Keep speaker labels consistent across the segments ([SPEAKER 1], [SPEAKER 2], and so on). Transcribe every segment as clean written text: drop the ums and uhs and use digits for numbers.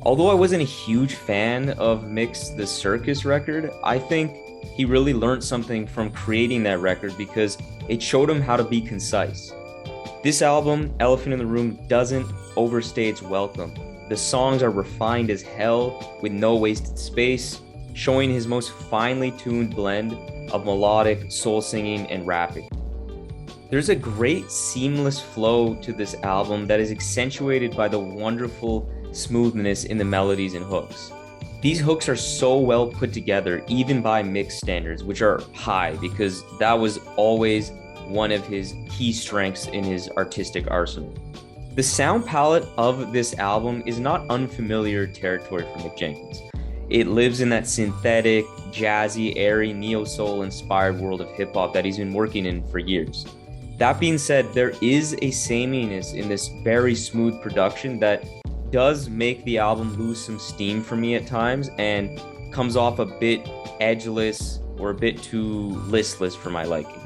[SPEAKER 1] Although I wasn't a huge fan of Mick's The Circus record, I think he really learned something from creating that record because it showed him how to be concise. This album, Elephant in the Room, doesn't overstay its welcome. The songs are refined as hell with no wasted space, showing his most finely tuned blend of melodic, soul singing, and rapping. There's a great seamless flow to this album that is accentuated by the wonderful smoothness in the melodies and hooks. These hooks are so well put together, even by Mick's standards, which are high because that was always one of his key strengths in his artistic arsenal. The sound palette of this album is not unfamiliar territory for Mick Jenkins. It lives in that synthetic, jazzy, airy, neo-soul inspired world of hip-hop that he's been working in for years. That being said, there is a sameness in this very smooth production that does make the album lose some steam for me at times and comes off a bit edgeless or a bit too listless for my liking.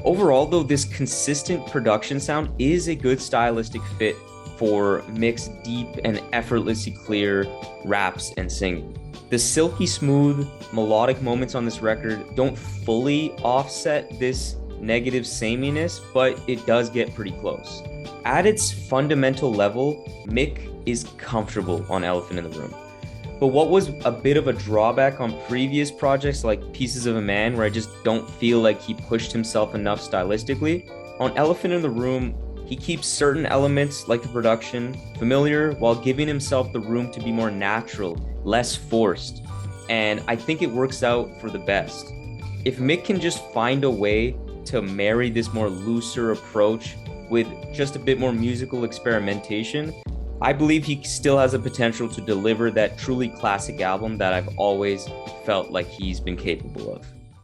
[SPEAKER 1] Overall, though, this consistent production sound is a good stylistic fit for Mick's deep and effortlessly clear raps and singing. The silky smooth melodic moments on this record don't fully offset this negative sameness, but it does get pretty close. At its fundamental level, Mick is comfortable on Elephant in the Room. But what was a bit of a drawback on previous projects like Pieces of a Man, where I just don't feel like he pushed himself enough stylistically, on Elephant in the Room, he keeps certain elements like the production familiar while giving himself the room to be more natural, less forced. And I think it works out for the best. If Mick can just find a way to marry this more looser approach with just a bit more musical experimentation, I believe he still has the potential to deliver that truly classic album that I've always felt like he's been capable of.